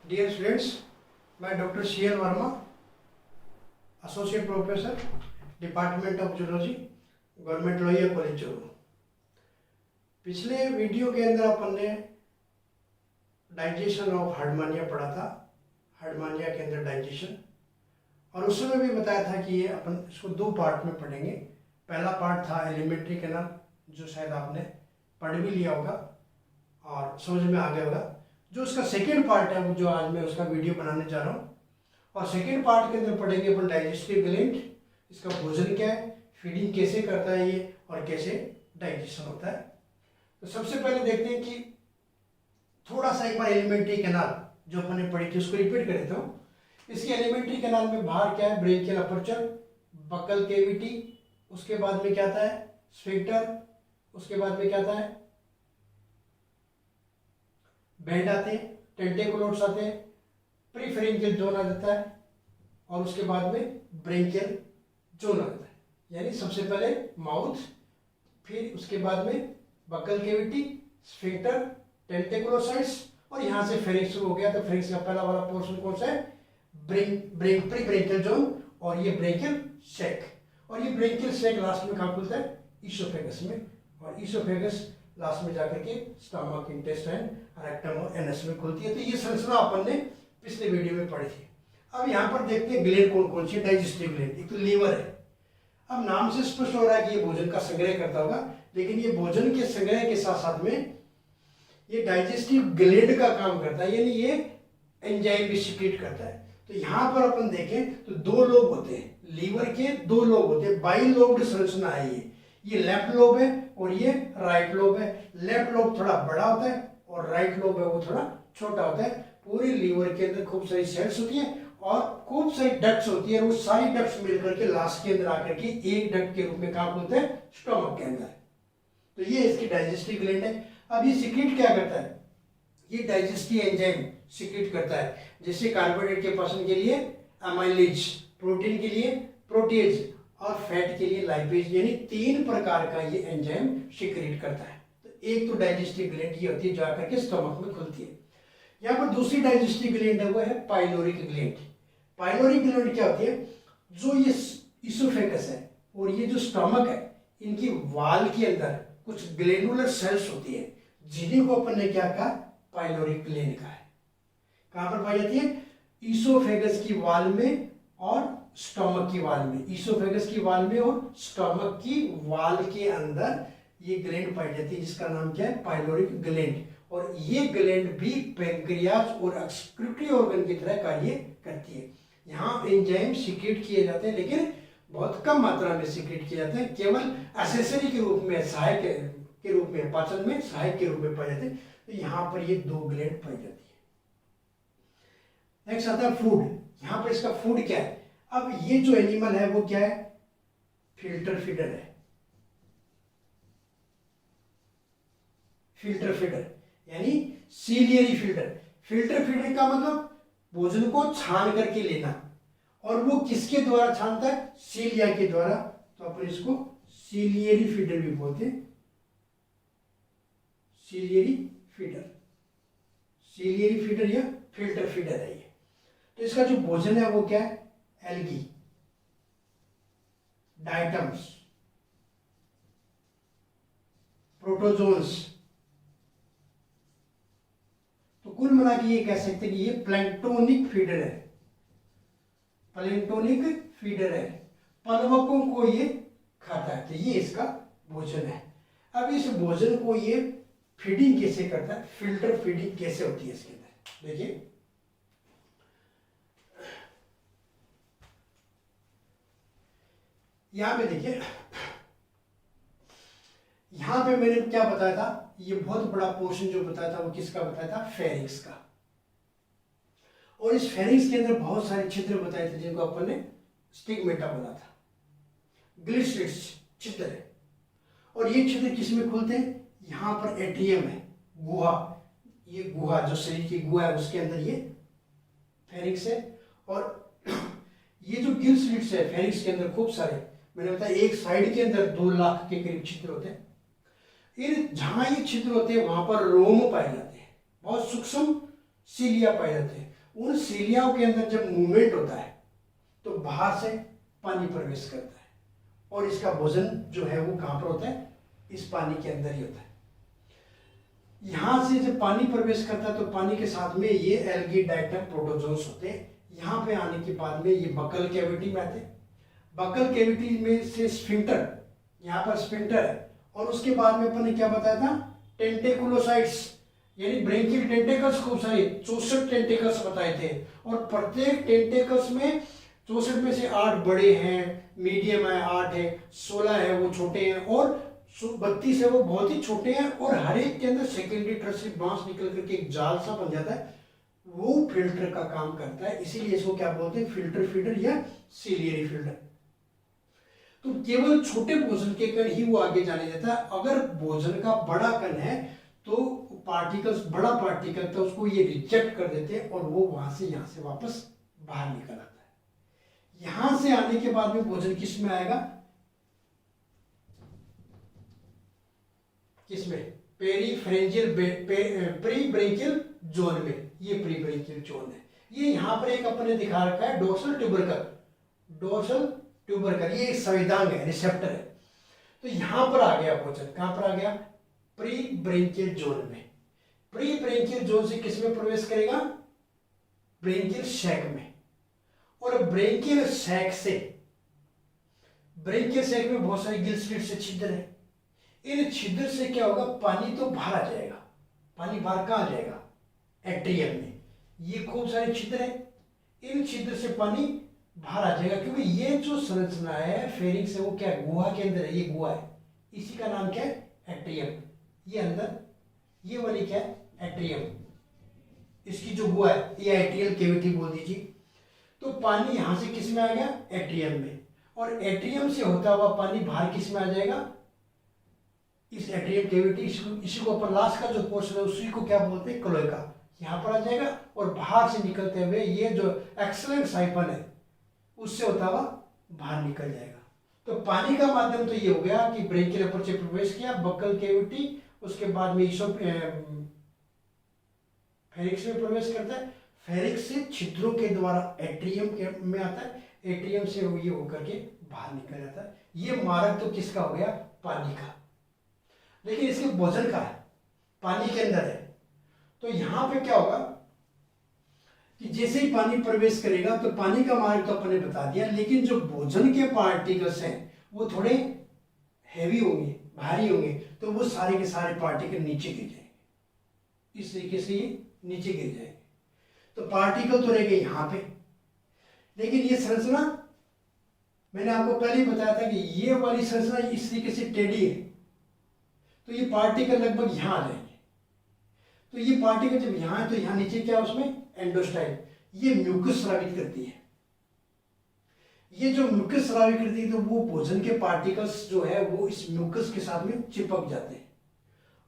Dear students, मैं doctor CL. Verma, associate professor, department of zoology, government Lohia college Churu. पिछले video के अंदर अपन ने डाइजेशन ऑफ हार्डमानिया पढ़ा था, हार्डमानिया के अंदर डाइजेशन, और उसमें भी बताया था कि ये अपन इसको दो पार्ट में पढ़ेंगे। पहला पार्ट था एलिमेंट्री कैनाल, जो शायद आपने पढ़ भी लिया होगा और समझ में आ गया होगा। जो उसका सेकेंड पार्ट है, वो जो आज मैं उसका वीडियो बनाने जा रहा हूँ, और सेकेंड पार्ट के अंदर पढ़ेंगे अपन डाइजेस्टिव ग्लैंड, इसका भोजन क्या है, फीडिंग कैसे करता है ये, और कैसे डाइजेशन होता है। तो सबसे पहले देखते हैं कि थोड़ा सा एक बार एलिमेंट्री कैनाल जो अपन ने पढ़ी थी उसको रिपीट कर देता हूँ। इसके एलिमेंट्री कैनाल में बाहर क्या है, ब्रेकियल अपर्चर, बकल कैविटी, उसके बाद में क्या आता है स्फिंक्टर, उसके बाद में क्या आता है बेंड आते हैं, टेंटेकुलोट्स आते हैं, प्रीफेरेंशियल जोन आ जाता है, और उसके बाद में ब्रेंकियल जोन आ जाता है। यानी सबसे पहले माउथ, फिर उसके बाद में बकल कैविटी, स्फिंक्टर, टेंटेकुलोसाइट्स, और यहाँ से फेरिंक्स शुरू हो गया। तो फेरिंक्स का पहला वाला पोर्शन कौन सा है, प्रीब्रेंकियल जोन, और ये ब्रेंकियल सैक, और ये ब्रेंकियल सैक लास्ट में कहाँ खुलता है, ईसोफेगस में, और ईसोफेगस लास्ट में जाकर के स्टमक, इंटेस्टाइन, रेक्टम और एनस में खुलती है। तो ये संरचना अपन ने पिछले वीडियो में पढ़ी थी। अब यहाँ पर देखते हैं ग्लैंड कौन कौन सी, डाइजेस्टिव ग्लैंड। एक तो लीवर है। अब नाम से स्पष्ट हो रहा है कि ये भोजन का संग्रह करता होगा, लेकिन ये भोजन के संग्रह के साथ साथ में ये डाइजेस्टिव ग्लैंड का काम करता है, यानी ये एंजाइम भी सिक्रीट करता है। तो यहाँ पर अपन देखें तो दो लोब होते हैं, लीवर के दो लोब होते हैं, बाइलोब्ड संरचना है ये लेफ्ट लोब है और ये राइट लोब है। लेफ्ट लोब थोड़ा बड़ा होता है और राइट लोब है वो थोड़ा छोटा होता है। पूरे लीवर के अंदर खूब सारी सेल्स होती है और खूब सारी डक्ट्स होती है, और वो सारी डक्ट्स मिलकर के लास्ट के अंदर आकर के एक डक्ट के रूप में कहाँ खुलते हैं, स्टमक के अंदर। तो ये इसकी डाइजेस्टिव ग्लैंड है। अब ये सिक्रीट क्या करता है, ये डाइजेस्टिव एंजाइम सिक्रीट करता है, जैसे कार्बोहाइड्रेट के पाचन के लिए अमाइलेज, प्रोटीन के लिए प्रोटीज, और फैट के लिए लाइपेज, यानी तीन प्रकार का ये एंजाइम सिक्रीट करता है। तो एक तो डाइजेस्टिव ग्लैंड ये होती है जो आकर के स्टमक में खुलती है। यहाँ पर दूसरी डाइजेस्टिव ग्लैंड है वो है पाइलोरिक ग्लैंड। पाइलोरिक ग्लैंड क्या होती है, जो ये इसोफेगस है और ये जो स्टमक है, इनकी वाल के अंदर कुछ ग्लैंडुलर सेल्स होती है, जिन्हें को अपन ने क्या कहा, पाइलोरिक ग्लैंड कहा है। कहाँ पर पाई जाती है, इसोफेगस की वाल में और स्टमक की वाल में, इसोफेगस की वाल में और स्टमक की वाल के अंदर ये ग्लैंड पाई जाती है, जिसका नाम क्या है, पाइलोरिक ग्लैंड। और ये ग्लैंड भी पैंक्रियाज और एक्सक्रीटरी ऑर्गन की तरह कार्य करती है। यहाँ एंजाइम सीक्रेट किए जाते हैं, लेकिन बहुत कम मात्रा में सीक्रेट किए जाते हैं, केवल एसेसरी के रूप में, सहायक के रूप में, पाचन में सहायक के रूप में पाए जाते हैं। तो यहाँ पर ये दो ग्लैंड पाई जाती है। नेक्स्ट आता है फूड। यहाँ पर इसका फूड क्या है, अब ये जो एनिमल है वो क्या है, फिल्टर फीडर है। फिल्टर फीडर यानी सीलियरी फीडर। फिल्टर फीडर का मतलब भोजन को छान करके लेना, और वो किसके द्वारा छानता है, सीलिया के द्वारा। तो अपन इसको सीलियरी फीडर भी बोलते हैं, सीलियरी फीडर। सीलियरी फीडर या फिल्टर फीडर है ये। तो इसका जो भोजन है वो क्या है, एल्गी, डाइटम्स, प्रोटोजोन्स। तो कुल मिला के ये कह सकते हैं कि ये प्लैंक्टोनिक फीडर है, प्लैंक्टोनिक फीडर है, प्लवकों को ये खाता है। तो ये इसका भोजन है। अब इस भोजन को ये फीडिंग कैसे करता है, फिल्टर फीडिंग कैसे होती है इसके अंदर, देखिए। यहां पे देखिए, यहां पे मैंने क्या बताया था, ये बहुत बड़ा पोर्शन जो बताया था वो किसका बताया था, फेरिंक्स का। और इस फेरिंक्स के अंदर बहुत सारे छिद्र बताए थे, जिनको अपन ने स्टिग्मेटा बोला था, ग्लिसरिड्स छिद्र है। और ये छिद्र किसमें खुलते हैं, यहाँ पर एट्रियम है, गुहा, ये गुहा जो शरीर की गुहा है उसके अंदर ये फेरिंक्स है। और ये जो गिल स्लिट्स है फेरिंक्स के अंदर खूब सारे, मैंने बताया एक साइड के अंदर 2 लाख के करीब छिद्र होते हैं। इन जहां ये छिद्र होते हैं वहां पर रोम पाए जाते हैं, बहुत सूक्ष्म सीलिया पाए जाते हैं। उन सीलियाओं के अंदर जब मूवमेंट होता है तो बाहर से पानी प्रवेश करता है और इसका भोजन जो है वो कहाँ पर होता है, इस पानी के अंदर ही होता है। यहाँ से जब पानी प्रवेश करता है तो पानी के साथ में ये एल्गी डाइटम प्रोटोजोन्स होते हैं। यहाँ पे आने के बाद में ये बकल कैविटी में आते हैं। बकल कैविटी में से स्फिंक्टर, यहाँ पर स्फिंक्टर है, और उसके बाद में अपन ने क्या बताया था, टेंटेकुलोसाइट्स यानी ब्रेंकियल टेंटेकल्स, खूब सारे 64 टेंटेकल्स बताए थे, और प्रत्येक टेंटेकल्स में 64 में से 8 बड़े हैं, मीडियम है 8 है, 16 है वो छोटे हैं, और 32 है वो बहुत ही छोटे हैं, और हर एक के अंदर सेकेंडरी टर्सरी बांस निकल करके एक जाल सा बन जाता है, वो फिल्टर का काम करता है। इसीलिए इसको क्या बोलते हैं, फिल्टर फीडर या सीलियरी फिल्टर। तो केवल छोटे भोजन के कण ही वो आगे जाने देता है। अगर भोजन का बड़ा कण है तो पार्टिकल्स, बड़ा पार्टिकल तो उसको ये रिजेक्ट कर देते हैं और वो वहां से यहाँ से वापस बाहर निकल आता है। यहां से आने के बाद में भोजन किस में आएगा, किसमें, पेरीफ्रेंजियल प्री ब्रेंकियल जोन में। ये प्री ब्रेंकियल जोन है। ये यहां पर एक अपने दिखा रखा है डोर्सल ट्यूबरकल, डोर्सल ट्यूबरकल, ये एक संवेदनांग है, रिसेप्टर है। तो यहां पर आ गया भोजन, कहां पर आ गया, प्री ब्रेंकियल जोन में। प्री ब्रेंकियल जोन से किसमें प्रवेश करेगा, ब्रेंकियल सैक में, और ब्रेंकियल सैक से, ब्रेंकियल सैक में बहुत सारे गिल स्लिट से छिद्र है। इन छिद्र से क्या होगा, पानी तो बाहर आ जाएगा। पानी बाहर कहां आ जाएगा, एट्रियम में। ये खूब सारे छिद्र है, इन छिद्र से पानी बाहर आ जाएगा, क्योंकि ये जो संरचना है फेरिंग से, वो क्या है, गुहा के अंदर है, ये गुहा है, इसी का नाम क्या है, एट्रियम। ये अंदर, ये वाली क्या है, एट्रियम, इसकी जो गुहा है ये एट्रियल कैविटी बोल दीजिए। तो पानी यहां से किस में आ गया, एट्रियम में, और एट्रियम से होता हुआ पानी बाहर किस में आ जाएगा, इस एट्रियल कैविटी, इसी को अपन लास्ट का जो पोर्शन है उसी को क्या बोलते हैं, क्लोएका, यहां पर आ जाएगा, और बाहर से निकलते हुए ये जो एक्सलेंट साइफन है उससे होता हुआ बाहर निकल जाएगा। तो पानी का माध्यम तो ये हो गया कि ब्रेंकियल अपर्चर प्रवेश किया, बक्कल कैविटी, उसके बाद में फेरिक्स में प्रवेश करता है, फेरिक्स से छिद्रों के द्वारा एट्रियम में आता है, एट्रियम से ये होकर के बाहर निकल जाता है। ये मार्ग तो किसका हो गया, पानी का। लेकिन इसके भोजन का है, पानी के अंदर है। तो यहां पे क्या होगा कि जैसे ही पानी प्रवेश करेगा तो पानी का मार्ग तो अपने बता दिया, लेकिन जो भोजन के पार्टिकल्स हैं वो थोड़े हैवी होंगे, भारी होंगे, तो वो सारे के सारे पार्टिकल नीचे गिर जाएंगे। इस तरीके से ये नीचे गिर जाएंगे। तो पार्टिकल तो रहेंगे यहां पे, लेकिन ये संरचना मैंने आपको पहले ही बताया था कि ये वाली संरचना इस तरीके से टेढ़ी है, तो ये पार्टिकल लगभग यहां आ जाएंगे। तो ये पार्टिकल जब यहां है तो यहां नीचे क्या, उसमें एंडोस्टाइल, ये म्यूकस स्रावित करती है। ये जो म्यूकस स्रावित करती है तो वो भोजन के पार्टिकल्स जो है वो इस म्यूकस के साथ में चिपक जाते हैं,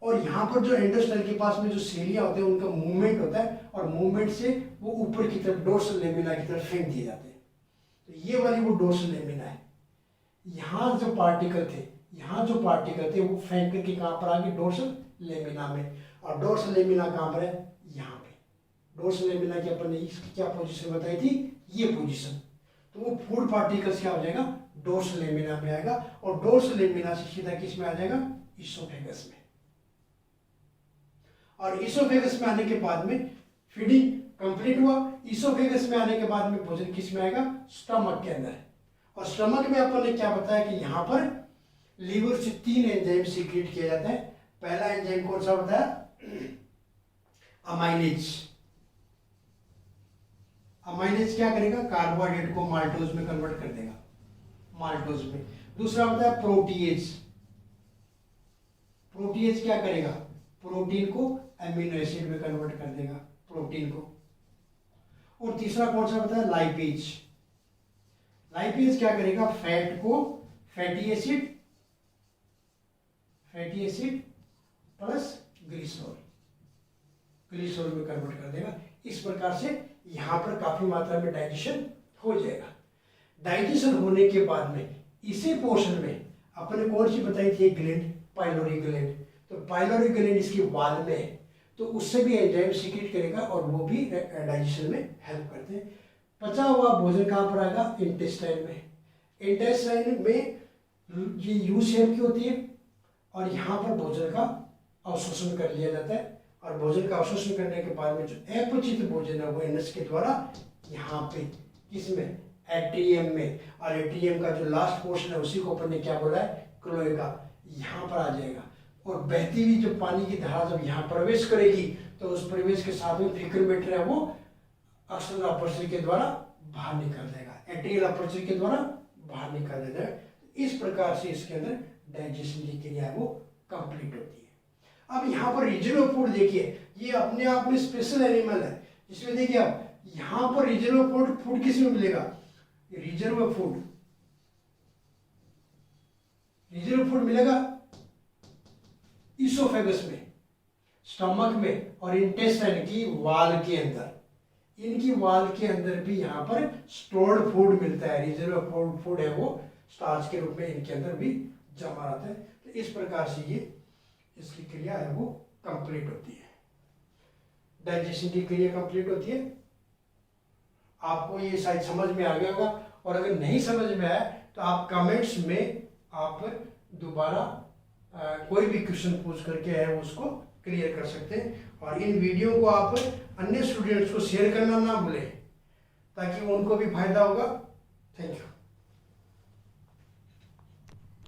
और यहाँ पर जो एंडोस्टाइल के पास में जो सेलिया होते हैं उनका मूवमेंट होता है, और मूवमेंट से वो ऊपर की तरफ डोर्सल लेमिना की तरफ फेंक दिए जाते हैं। तो ये वाली वो डोर्सल लेमिना है। यहाँ जो पार्टिकल थे, यहाँ जो पार्टिकल थे वो फेंक करके कहाँ पर आ गए, डोर्सल लेमिना में। और डोर्सल लेमिना कहाँ पर है, यहाँ पे। डोर्सल लेमिना की अपन ने इसकी क्या पोजीशन बताई थी, ये पोजीशन। तो वो फूड पार्टिकल्स क्या हो जाएगा, डोर्सल लेमिना में आएगा, और डोर्सल लेमिना से सीधा किस में आ जाएगा, इसोफेगस में। और इसोफेगस में आने के बाद में फीडिंग कंप्लीट हुआ। इसोफेगस में आने के बाद में भोजन किस में आएगा, स्टमक के अंदर। और स्टमक में अपन ने क्या बताया कि यहाँ पर लीवर से 3 एंजाइम सीक्रेट किया जाता है। पहला एंजाइम कौन सा बताया, अमाइलेज। अमाइलेज क्या करेगा, कार्बोहाइड्रेट को माल्टोज में कन्वर्ट कर देगा, माल्टोज में। दूसरा होता है प्रोटीएज। प्रोटीएज क्या करेगा, प्रोटीन को एमिनो एसिड में कन्वर्ट कर देगा, प्रोटीन को। और तीसरा कौन सा बताया, लाइपेज। लाइपेज क्या करेगा, फैट को फैटी एसिड प्लस ग्लिसरॉल में कन्वर्ट कर देगा। इस प्रकार से यहां पर काफी मात्रा में डाइजेशन हो जाएगा। डाइजेशन होने के बाद में इसी पोर्शन में अपने कौन सी बताई थी, ग्लैंड, पाइलोरी ग्लैंड। तो पाइलोरी ग्लैंड इसकी वाल में है, तो उससे भी एंजाइम सीक्रेट करेगा और वो भी डाइजेशन में हेल्प करते हैं। पचा हुआ भोजन कहाँ पर आएगा? इंटेस्टाइन में। इंटेस्टाइन में ये यू शेप की होती है और यहाँ पर भोजन का अवशोषण कर लिया जाता है और भोजन का अवशोषण करने के बाद में जो अपचित भोजन है वो एनस के द्वारा यहाँ पे किसमें? एट्रियम में। और एट्रियम का जो लास्ट पोर्शन है उसी को अपन ने क्या बोला है? क्लोएका। यहाँ पर आ जाएगा और बहती हुई जो पानी की धारा जब यहाँ प्रवेश करेगी तो उस प्रवेश के साथ में फीकल मैटर है वो एक्सटर्नल अपर्चर के द्वारा बाहर निकल जाएगा, एट्रियल अपर्चर के द्वारा बाहर निकल जाएगा। इस प्रकार से इसके अंदर डाइजेशन की क्रिया है वो कंप्लीट होती है। अब यहाँ पर रीजनल फूड देखिए, ये अपने आप में स्पेशल एनिमल है। इसमें देखिए आप यहाँ पर रीजनल फूड किस में मिलेगा? रिजर्व फूड, रिजर्व फूड मिलेगा इसोफेगस में, स्टमक में और इंटेस्टाइन की वाल के अंदर। इनकी वाल के अंदर भी यहाँ पर स्टोर्ड फूड मिलता है, रिजर्व फूड है वो स्टार्च के रूप में इनके अंदर भी जमा रहता है। तो इस प्रकार से ये इसकी क्रिया है वो कंप्लीट होती है, डाइजेशन की क्रिया कंप्लीट होती है। आपको ये शायद समझ में आ गया होगा और अगर नहीं समझ में आया तो आप कमेंट्स में आप दोबारा कोई भी क्वेश्चन पूछ करके है उसको क्लियर कर सकते हैं। और इन वीडियो को आप अन्य स्टूडेंट्स को शेयर करना ना भूलें ताकि उनको भी फायदा होगा। Thank you.